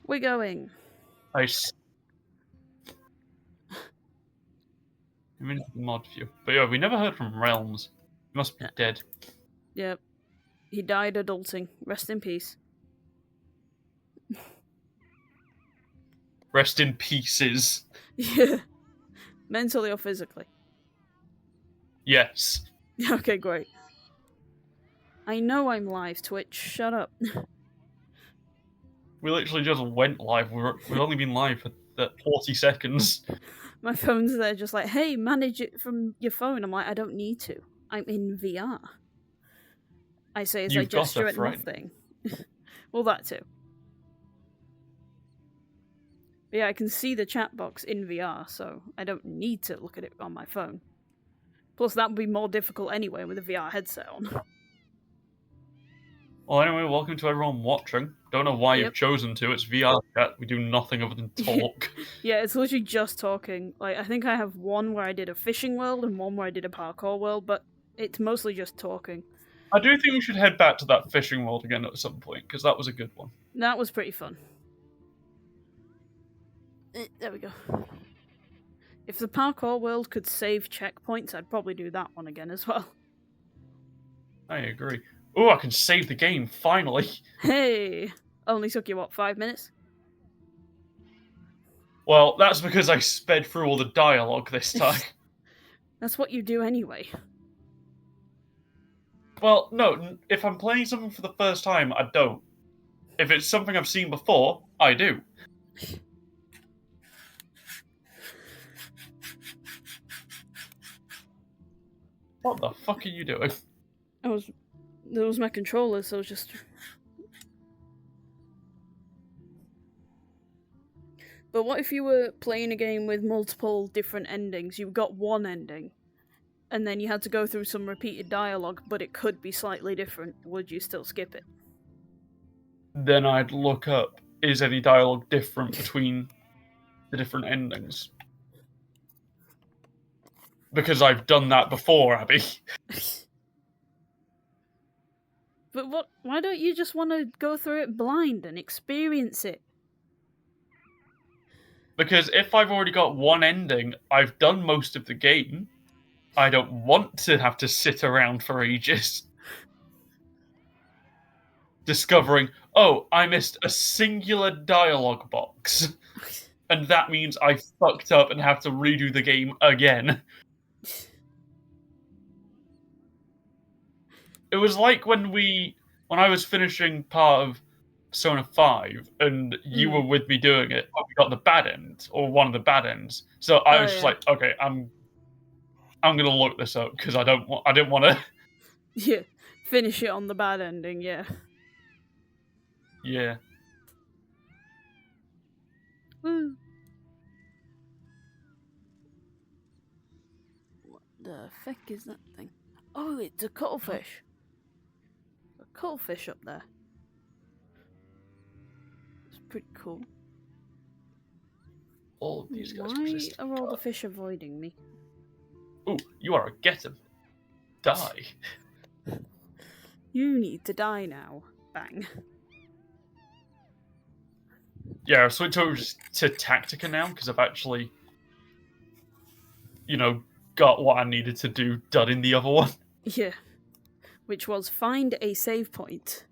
We're going. Nice. I'm into the mod view. But yeah, we never heard from Realms. He must be dead. Yep. He died adulting. Rest in peace. Rest in pieces. Yeah. Mentally or physically? Yes. Okay, great. I know I'm live, Twitch. Shut up. We literally just went live. We've only been live for 40 seconds. My phone's there just like, hey, manage it from your phone. I'm like, I don't need to. I'm in VR. I say as I gesture at nothing. Well, that too. But yeah, I can see the chat box in VR, so I don't need to look at it on my phone. Plus, that would be more difficult anyway with a VR headset on. Well, anyway, welcome to everyone watching. Don't know why you've chosen to. It's VRChat. We do nothing other than talk. Yeah, it's literally just talking. Like, I think I have one where I did a fishing world and one where I did a parkour world, but it's mostly just talking. I do think we should head back to that fishing world again at some point, because that was a good one. That was pretty fun. There we go. If the parkour world could save checkpoints, I'd probably do that one again as well. I agree. Oh, I can save the game, finally! Hey! Only took you, what, 5 minutes? Well, that's because I sped through all the dialogue this time. That's what you do anyway. Well, no, if I'm playing something for the first time, I don't. If it's something I've seen before, I do. What the fuck are you doing? That was my controller, so it was just... But what if you were playing a game with multiple different endings? You got one ending, and then you had to go through some repeated dialogue, but it could be slightly different. Would you still skip it? Then I'd look up, is any dialogue different between the different endings? Because I've done that before, Abby. But why don't you just want to go through it blind and experience it? Because if I've already got one ending, I've done most of the game. I don't want to have to sit around for ages. Discovering, oh, I missed a singular dialogue box. And that means I fucked up and have to redo the game again. It was like when I was finishing part of Persona 5 and you were with me doing it, but we got the bad end, or one of the bad ends. So I was just like, okay, I'm gonna look this up because I didn't want to. Yeah, finish it on the bad ending. Yeah. Yeah. Woo. What the fuck is that thing? Oh, it's a cuttlefish. A cuttlefish up there. It's pretty cool. All of these guys Why are all the fish avoiding me? Ooh, you are a getter. Die. You need to die now. Bang. Yeah, I've switched over to Tactica now because I've actually, got what I needed to do done in the other one. Yeah. Which was find a save point.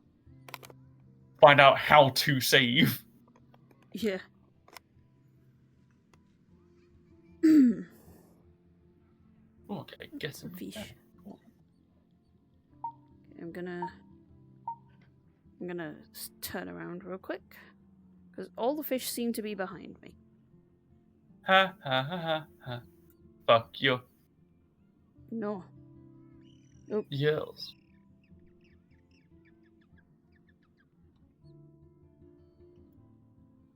Find out how to save. Yeah. Okay, get some fish. Okay, I'm gonna turn around real quick because all the fish seem to be behind me. Ha ha ha ha ha. Fuck you. No. Nope. Yes.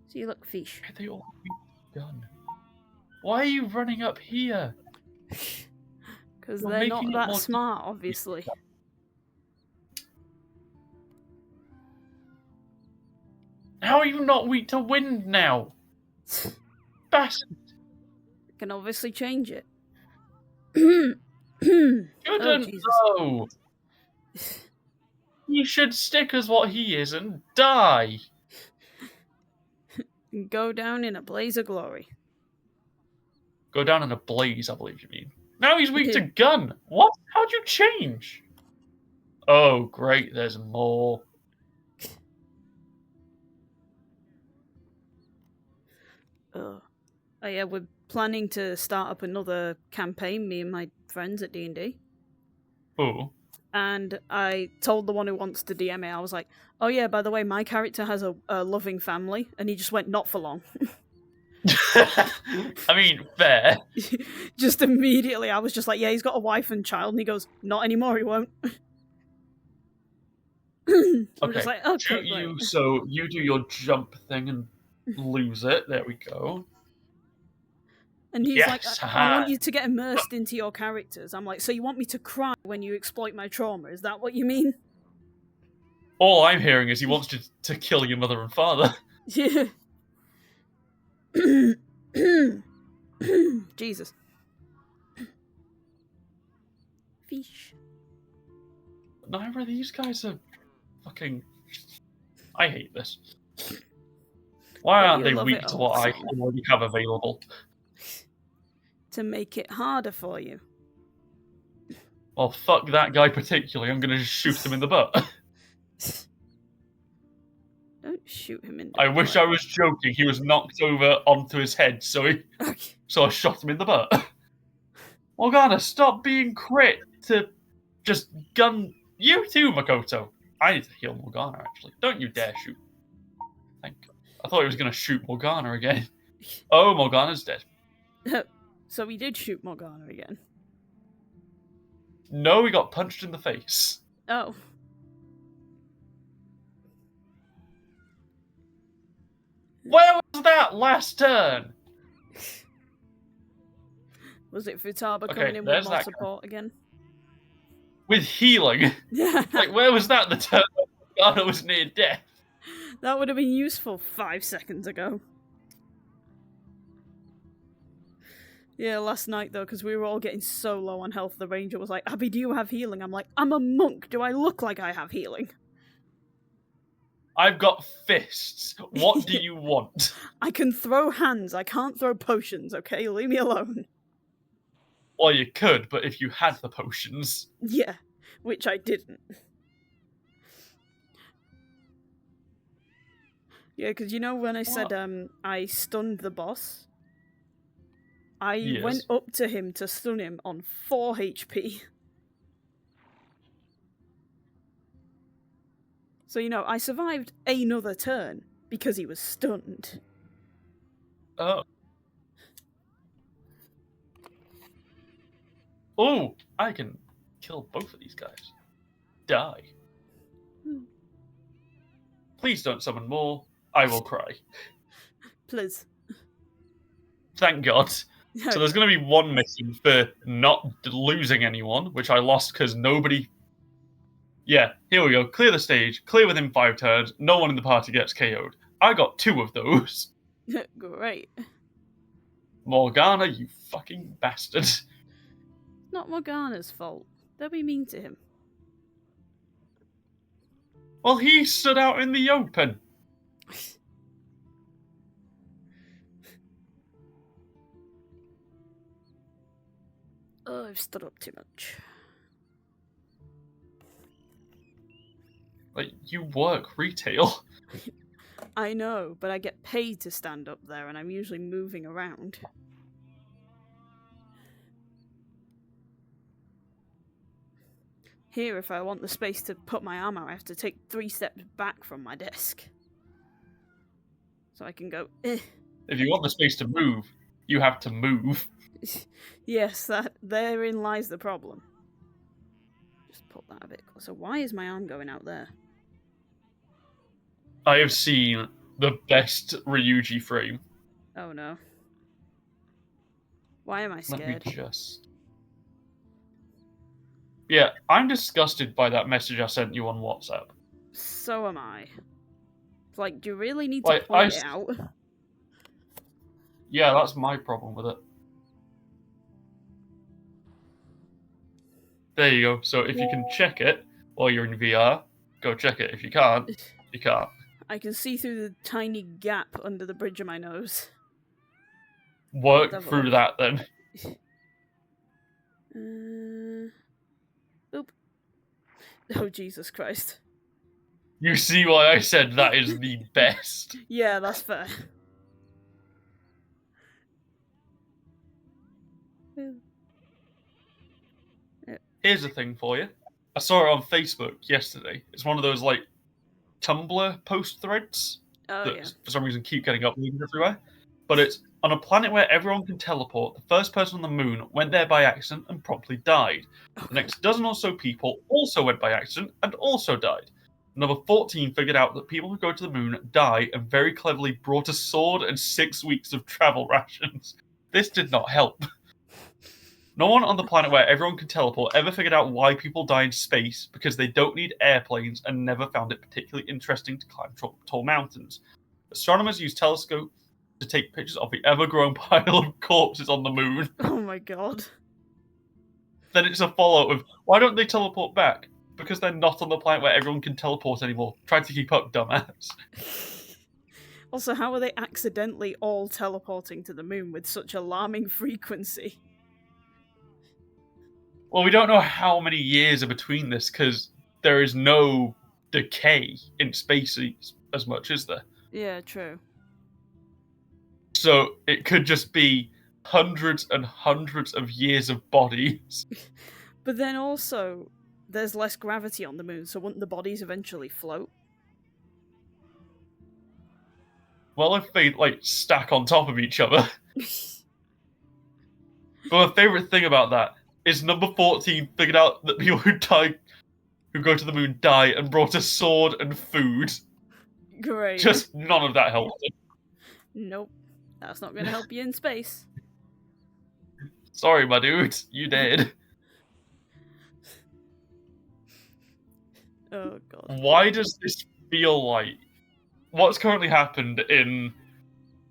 See, look, fish. Are they all done? Why are you running up here? Because they're not that smart, obviously. How are you not weak to wind now? Bastard. I can obviously change it. Shouldn't though. He should stick as what he is and die. Go down in a blaze of glory. Go down in a blaze, I believe you mean. Now he's weak to gun. What? How'd you change? Oh, great. There's more. Oh yeah, we're planning to start up another campaign, me and my friends at D&D. Oh. And I told the one who wants to DM me, I was like, oh yeah, by the way, my character has a loving family. And he just went, not for long. I mean, fair. Just immediately, I was just like, yeah, he's got a wife and child. And he goes, not anymore, he won't. I'm just like, okay, you, so you do your jump thing and lose it. There we go. And he's like, I want you to get immersed into your characters. I'm like, so you want me to cry when you exploit my trauma? Is that what you mean? All I'm hearing is he wants you to kill your mother and father. Yeah. Jesus. Fish. Neither of these guys are fucking... I hate this. Why aren't they weak to what I already have available? To make it harder for you. Well, fuck that guy particularly. I'm gonna just shoot him in the butt. Don't shoot him in the butt. I wish I was joking. He was knocked over onto his head, so I shot him in the butt. Morgana, stop being crit to just gun you too, Makoto. I need to heal Morgana, actually. Don't you dare shoot. I thought he was gonna shoot Morgana again. Oh, Morgana's dead. So we did shoot Morgana again. No, we got punched in the face. Oh. Where was that last turn? Was it Futaba coming in with more support again? With healing? Yeah. Like, where was that the turn Morgana was near death? That would have been useful 5 seconds ago. Yeah, last night though, because we were all getting so low on health, the ranger was like, Abby, do you have healing? I'm like, I'm a monk. Do I look like I have healing? I've got fists. What do you want? I can throw hands. I can't throw potions, okay? Leave me alone. Well, you could, but if you had the potions. Yeah, which I didn't. Yeah, because you know when I said I stunned the boss? I went up to him to stun him on 4 HP. So, you know, I survived another turn because he was stunned. Oh. Oh, I can kill both of these guys. Die. Please don't summon more. I will cry. Please. Thank God. So there's going to be one mission for not losing anyone, which I lost because nobody... Yeah, here we go. Clear the stage. Clear within 5 turns. No one in the party gets KO'd. I got 2 of those. Great. Morgana, you fucking bastard. It's not Morgana's fault. Don't be mean to him. Well, he stood out in the open. Oh, I've stood up too much. Like, you work retail. I know, but I get paid to stand up there, and I'm usually moving around. Here, if I want the space to put my arm out, I have to take 3 steps back from my desk. So I can go, eh. If you want the space to move, you have to move. Yes, therein lies the problem. Just put that a bit closer. Why is my arm going out there? I have seen the best Ryuji frame. Oh no. Why am I scared? Let me just... Yeah, I'm disgusted by that message I sent you on WhatsApp. So am I. It's like, do you really need to point it out? Yeah, that's my problem with it. There you go. So if you can check it while you're in VR, go check it. If you can't, you can't. I can see through the tiny gap under the bridge of my nose. Work through that then. Oop. Oh, Jesus Christ. You see why I said that is the best. Yeah, that's fair. Here's a thing for you. I saw it on Facebook yesterday. It's one of those, like, Tumblr post threads that for some reason keep getting uploaded everywhere. But it's on a planet where everyone can teleport. The first person on the moon went there by accident and promptly died. The next dozen or so people also went by accident and also died. Number 14 figured out that people who go to the moon die and very cleverly brought a sword and 6 weeks of travel rations. This did not help. No one on the planet where everyone can teleport ever figured out why people die in space because they don't need airplanes and never found it particularly interesting to climb tall mountains. Astronomers use telescopes to take pictures of the ever-growing pile of corpses on the moon. Oh my god. Then it's a follow-up of, why don't they teleport back? Because they're not on the planet where everyone can teleport anymore. Try to keep up, dumbass. Also, how are they accidentally all teleporting to the moon with such alarming frequency? Well, we don't know how many years are between this, because there is no decay in space as much, is there? Yeah, true. So it could just be hundreds and hundreds of years of bodies. But then also, there's less gravity on the moon, so wouldn't the bodies eventually float? Well, if they, like, stack on top of each other. But my favourite thing about that is number 14 figured out that people who go to the moon die and brought a sword and food. Great. Just none of that helped. Nope. That's not going to help you in space. Sorry, my dude. You dead. Oh, God. Why does this feel like... What's currently happened in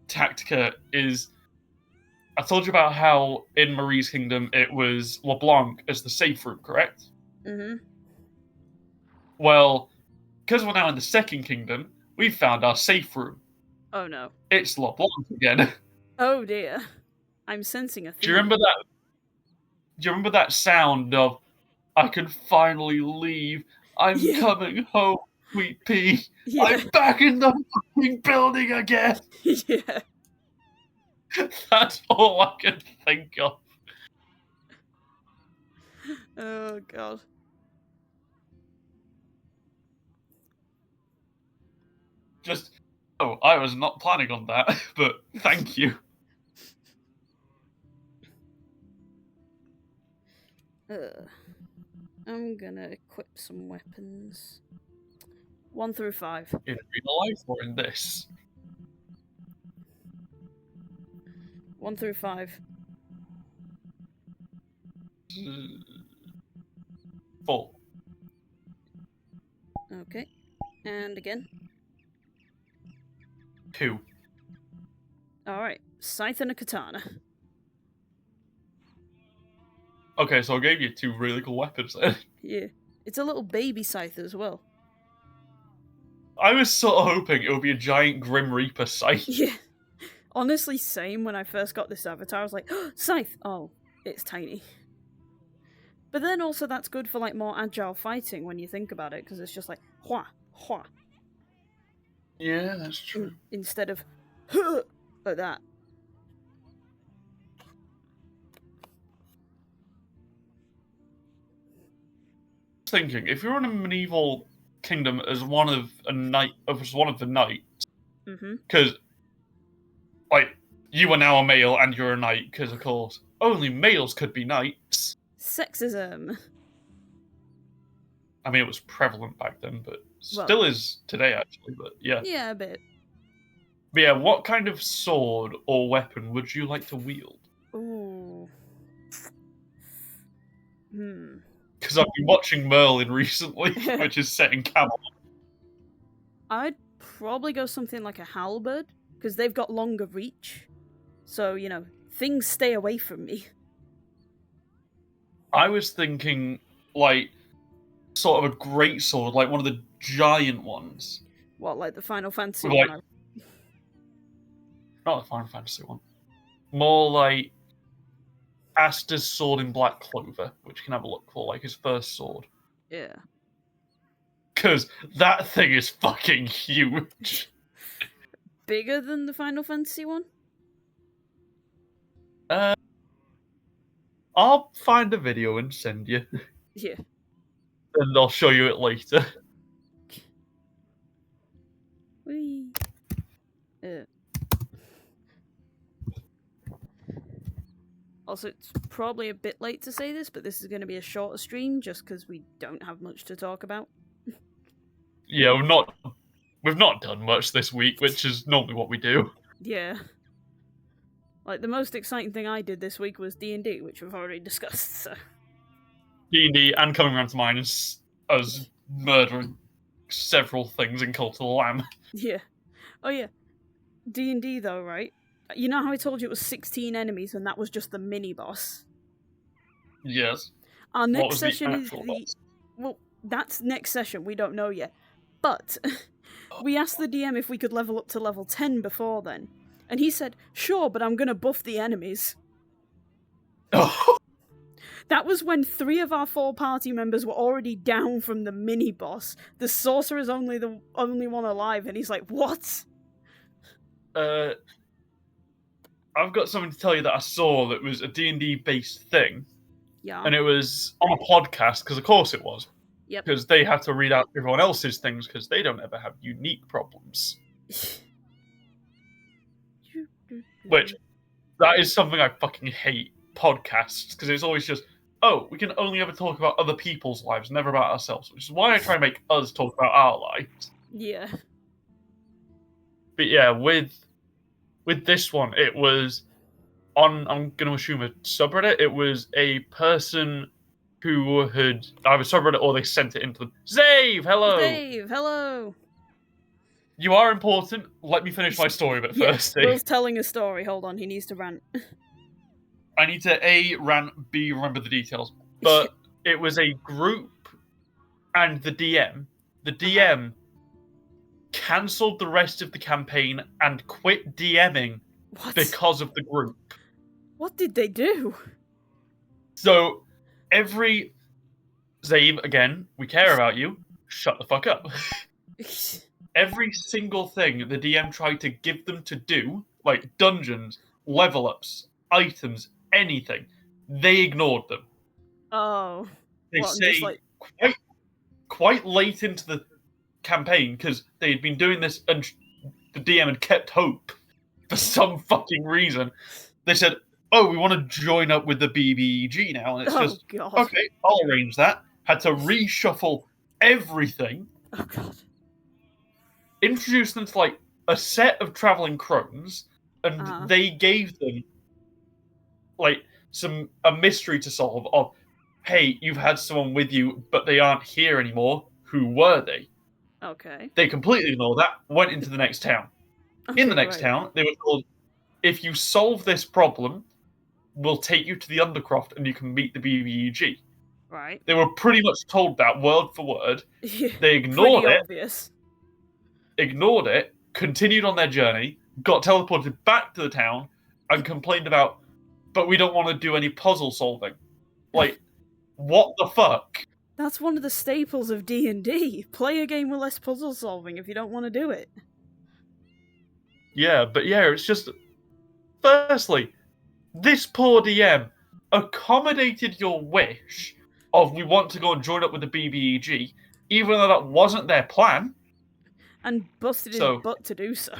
Tactica is... I told you about how in Marie's Kingdom it was LeBlanc as the safe room, correct? Mm-hmm. Well, because we're now in the Second Kingdom, we've found our safe room. Oh no. It's LeBlanc again. Oh dear. I'm sensing a theme. Do you remember that? Do you remember that sound of, I can finally leave, I'm coming home, sweet pea, I'm back in the fucking building again! Yeah. That's all I can think of. Oh, God. Just, oh, I was not planning on that, but thank you. I'm gonna equip some weapons. 1 through 5. In real life or in this? 1 through 5. 4. Okay. And again. 2. Alright. Scythe and a katana. Okay, so I gave you 2 really cool weapons then. Yeah. It's a little baby scythe as well. I was sort of hoping it would be a giant Grim Reaper scythe. Yeah. Honestly, same when I first got this avatar. I was like, oh, scythe! Oh, it's tiny. But then also that's good for like more agile fighting when you think about it, because it's just like, hua, hua. Yeah, that's true. Instead of, like that. Thinking, if you're in a medieval kingdom as one of the knights, because like you are now a male and you're a knight, because of course only males could be knights. Sexism. I mean, it was prevalent back then, but still is today actually. But yeah, yeah, a bit. But yeah, what kind of sword or weapon would you like to wield? Ooh. Because I've been watching Merlin recently, which is set in Camelot. I'd probably go something like a halberd, because they've got longer reach. So, you know, things stay away from me. I was thinking, like, sort of a great sword, like one of the giant ones. What, like the Final Fantasy Like, one? not the Final Fantasy one. More like Asta's sword in Black Clover, which you can have a look for, like his first sword. Yeah. Because that thing is fucking huge. Bigger than the Final Fantasy one? I'll find a video and send you. Yeah. And I'll show you it later. Whee. Also, it's probably a bit late to say this, but this is going to be a shorter stream just because we don't have much to talk about. Yeah, we've not done much this week, which is normally what we do. Yeah. Like, the most exciting thing I did this week was D&D, which we've already discussed, so... D&D, and coming around to mine is us murdering several things in Cult of the Lamb. Yeah. Oh, yeah. D&D, though, right? You know how I told you it was 16 enemies and that was just the mini-boss? Yes. Our next What was session the is actual the... boss? Well, that's next session, we don't know yet. But, we asked the DM if we could level up to level 10 before then. And he said, sure, but I'm gonna buff the enemies. That was when 3 of our 4 party members were already down from the mini-boss. The sorcerer's only the only one alive, and he's like, what? I've got something to tell you that I saw that was a D&D based thing. Yeah. And it was on a podcast, because of course it was. Yep. Because they had to read out everyone else's things, because they don't ever have unique problems. Which, that is something I fucking hate, podcasts, because it's always just, oh, we can only ever talk about other people's lives, never about ourselves, which is why I try and make us talk about our lives. Yeah. But yeah, with this one, it was on, I'm going to assume a subreddit, it was a person who had either subreddit or they sent it into them. Zave, hello! Zave, hello! You are important. Let me finish my story a bit first. Will's telling a story. Hold on, he needs to rant. I need to A, rant, B, remember the details. But it was a group and the DM. The DM cancelled the rest of the campaign and quit DMing because of the group. What did they do? So, every... Zabe, again, we care about you. Shut the fuck up. Every single thing the DM tried to give them to do, like dungeons, level ups, items, anything, they ignored them. Oh. They say quite late into the campaign, because they'd been doing this and the DM had kept hope for some fucking reason. They said, oh, we want to join up with the BBEG now. And it's just, God. okay, I'll arrange that. Had to reshuffle everything. Oh, God. Introduce them to, like, a set of traveling crones, and they gave them, like, a mystery to solve of, hey, you've had someone with you, but they aren't here anymore. Who were they? Okay. They completely ignored that, went into the next town. In the next town, they were told, if you solve this problem, we'll take you to the Undercroft and you can meet the BBEG. Right. They were pretty much told that word for word. They ignored it. Obvious. Ignored it, continued on their journey, got teleported back to the town, and complained about, but we don't want to do any puzzle solving. Like, what the fuck? That's one of the staples of D&D. Play a game with less puzzle solving if you don't want to do it. Yeah, but yeah, it's just... Firstly, this poor DM accommodated your wish of we want to go and join up with the BBEG, even though that wasn't their plan. And busted his butt to do so.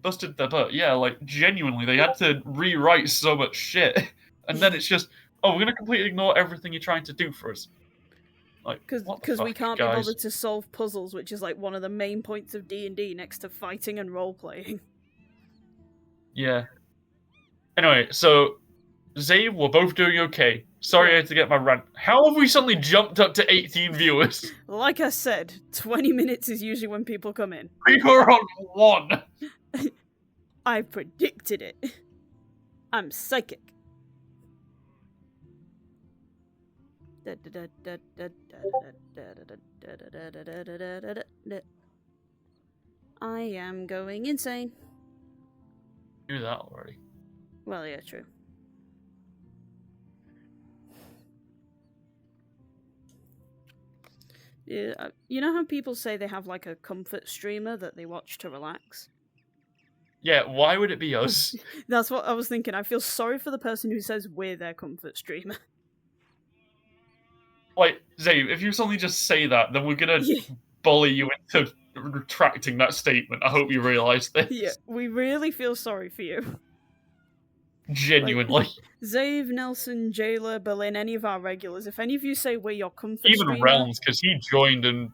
Busted their butt, yeah, like, genuinely, they had to rewrite so much shit. And then it's just, oh, we're going to completely ignore everything you're trying to do for us. Like, because we can't be bothered to solve puzzles, which is, like, one of the main points of D&D next to fighting and role-playing. Yeah. Anyway, so, Zabe, we're both doing okay. Sorry I had to get my rant. How have we suddenly jumped up to 18 viewers? Like I said, 20 minutes is usually when people come in. We were on 1! I predicted it. I'm psychic. I am going insane. Do that already. Well, yeah, true. Yeah, you know how people say they have like a comfort streamer that they watch to relax? Yeah, why would it be us? That's what I was thinking. I feel sorry for the person who says we're their comfort streamer. Like, Zabe, if you suddenly just say that, then we're gonna bully you into retracting that statement. I hope you realise this. Yeah, we really feel sorry for you. Genuinely. Like, Zave, Nelson, Jayla, Berlin, any of our regulars, if any of you say we're your comfort Even streamer... Realms, because he joined and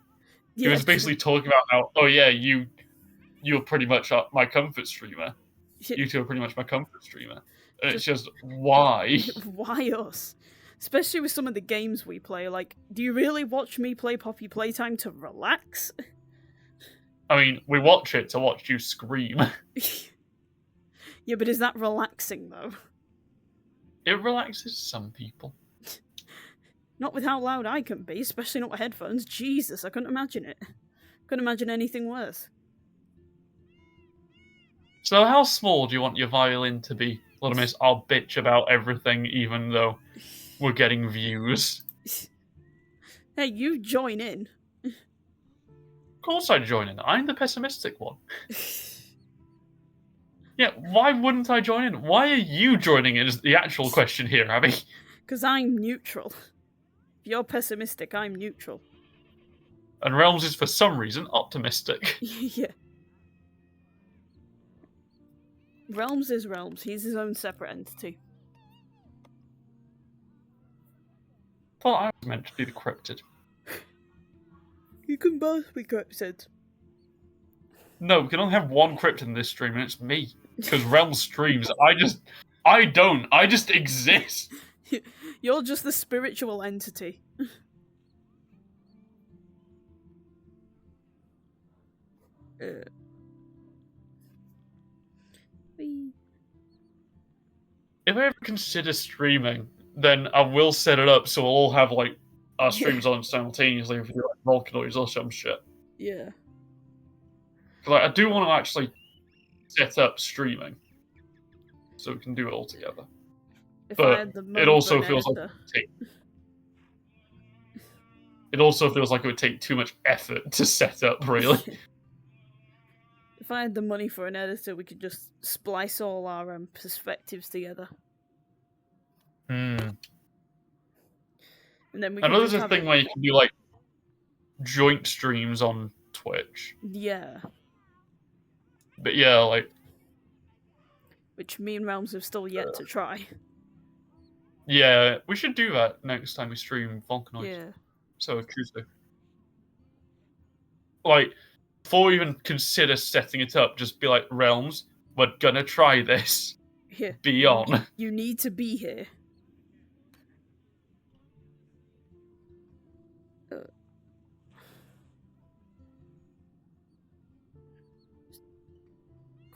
he was basically talking about how, oh yeah, you're pretty much my comfort streamer. You two are pretty much my comfort streamer. And it's just, why? Why us? Especially with some of the games we play. Like, do you really watch me play Poppy Playtime to relax? I mean, we watch it to watch you scream. Yeah, but is that relaxing, though? It relaxes some people. Not with how loud I can be, especially not with headphones. Jesus, I couldn't imagine it. Couldn't imagine anything worse. So how small do you want your violin to be? Little Miss, I'll bitch about everything even though we're getting views. Hey, you join in. Of course I join in. I'm the pessimistic one. Yeah, why wouldn't I join in? Why are you joining in is the actual question here, Abby. Because I'm neutral. If you're pessimistic, I'm neutral. And Realms is, for some reason, optimistic. Yeah. Realms is Realms. He's his own separate entity. Thought I was meant to be the cryptid. You can both be cryptids. No, we can only have one cryptid in this stream, and it's me. Because Realms streams. I just exist. You're just the spiritual entity. If I ever consider streaming, then I will set it up so we'll all have like our streams on simultaneously if you do like Volcanoids or some shit. Yeah. Like, I do want to actually set up streaming so we can do it all together. But it also feels like it would take too much effort to set up, really. If I had the money for an editor, we could just splice all our perspectives together. And then we I know there's a thing where you can do like joint streams on Twitch. Yeah. But yeah, like... Which me and Realms have still yet to try. Yeah, we should do that next time we stream Volcanoids. Yeah. So, Tuesday. Like, before we even consider setting it up, just be like, Realms, we're gonna try this. Yeah. Be on. You need to be here.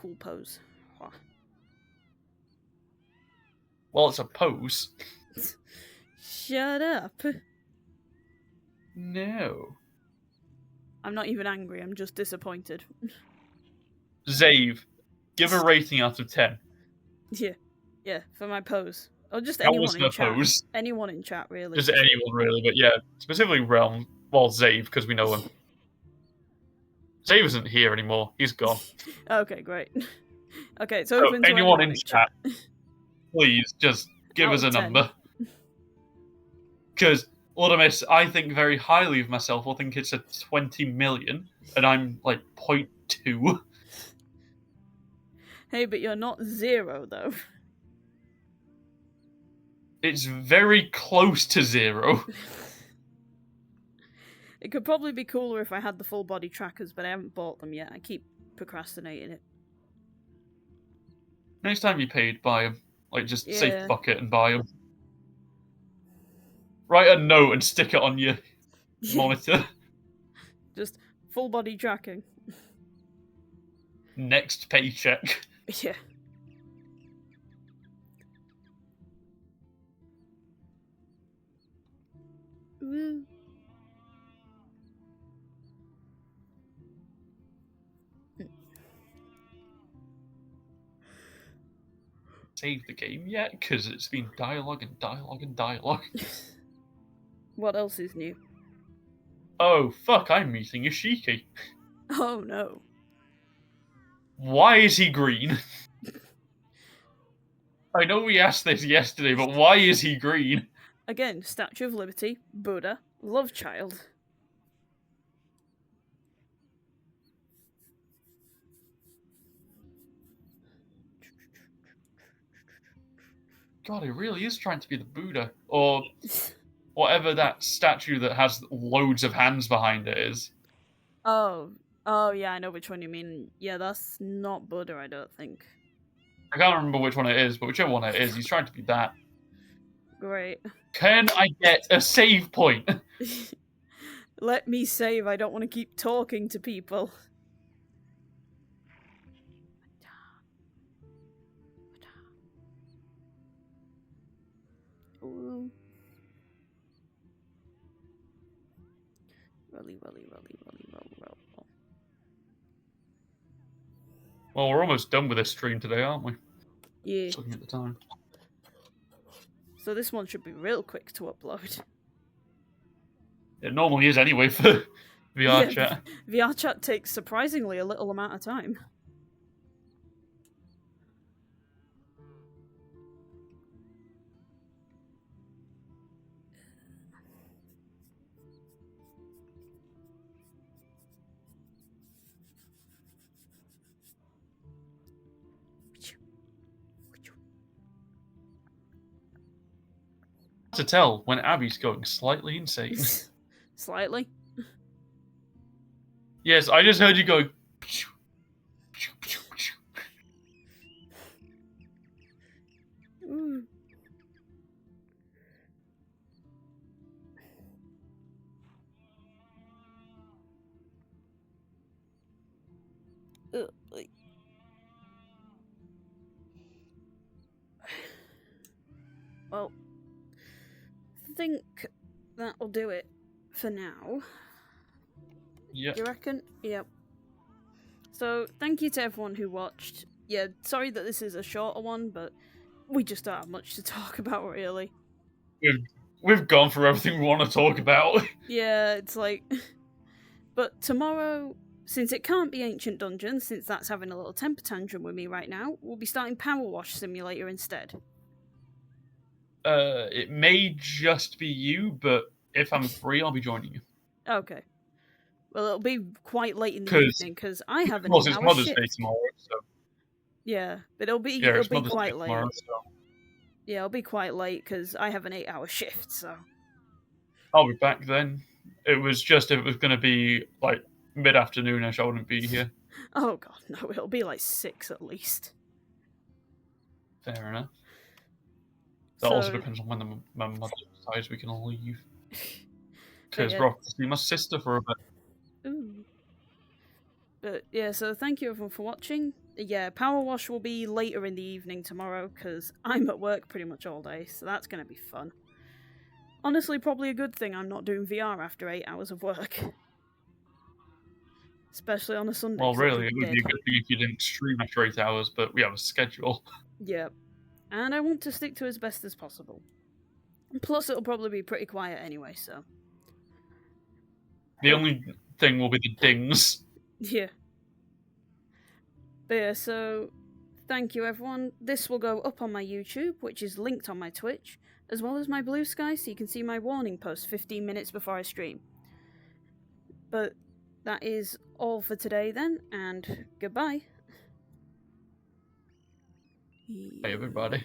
Cool pose. Well, it's a pose. Shut up. No. I'm not even angry, I'm just disappointed. Zave, give a rating out of 10. Yeah, for my pose. Or just that anyone in chat. Pose. Anyone in chat, really. Just anyone, really, but yeah, specifically Realm. Well, Zave, because we know him. Zave isn't here anymore. He's gone. Okay, great. Okay, it's open to anyone in chat. Please, just give us a number. Because, Lodomis, I think very highly of myself. I think it's a 20 million, and I'm like 0.2. Hey, but you're not 0, though. It's very close to 0. It could probably be cooler if I had the full body trackers, but I haven't bought them yet. I keep procrastinating it. Next time you paid, buy them. Like, just say fuck it and buy them. Write a note and stick it on your monitor. Just full body tracking. Next paycheck. Yeah. Woo. Save the game yet? Because it's been dialogue and dialogue and dialogue. What else is new? Oh, fuck, I'm meeting Yoshiki. Oh no. Why is he green? I know we asked this yesterday, but why is he green? Again, Statue of Liberty, Buddha, Love Child. God, he really is trying to be the Buddha. Or whatever that statue that has loads of hands behind it is. Oh yeah, I know which one you mean. Yeah, that's not Buddha, I don't think. I can't remember which one it is, but whichever one it is, he's trying to be that. Great. Can I get a save point? Let me save, I don't want to keep talking to people. Ooh. Rolly. Well, we're almost done with this stream today, aren't we? Yeah. Just looking at the time. So this one should be real quick to upload. It normally is anyway for VRChat. VRChat takes surprisingly a little amount of time. To tell when Abby's going slightly insane. Slightly? Yes, I just heard you go. Ooh. Well, I think that'll do it for now. Yeah. You reckon? Yep. So, thank you to everyone who watched. Yeah, sorry that this is a shorter one, but we just don't have much to talk about, really. We've gone through everything we want to talk about. Yeah, it's like... But tomorrow, since it can't be Ancient Dungeons, since that's having a little temper tantrum with me right now, we'll be starting Power Wash Simulator instead. It may just be you, but if I'm free, I'll be joining you. Okay. Well, it'll be quite late in the evening, because I have an 8-hour shift. It's Mother's Day tomorrow, so... Yeah, but it'll be quite late. Tomorrow, so... Yeah, it'll be quite late, because I have an 8-hour shift, so... I'll be back then. It was just if it was going to be, like, mid-afternoon-ish, I wouldn't be here. Oh god, no, it'll be like 6 at least. Fair enough. That also depends on when my mother decides we can all leave. Because we're off to see my sister for a bit. Ooh. But yeah, so thank you everyone for watching. Yeah, Power Wash will be later in the evening tomorrow, because I'm at work pretty much all day, so that's going to be fun. Honestly, probably a good thing I'm not doing VR after 8 hours of work. Especially on a Sunday. Well, really, it would be a good thing if you didn't stream after 8 hours, but we have a schedule. Yeah. And I want to stick to as best as possible. Plus, it'll probably be pretty quiet anyway, so... The only thing will be the dings. Yeah. But yeah, so... Thank you, everyone. This will go up on my YouTube, which is linked on my Twitch, as well as my Bluesky, so you can see my warning post 15 minutes before I stream. But that is all for today, then, and goodbye. Hey, everybody.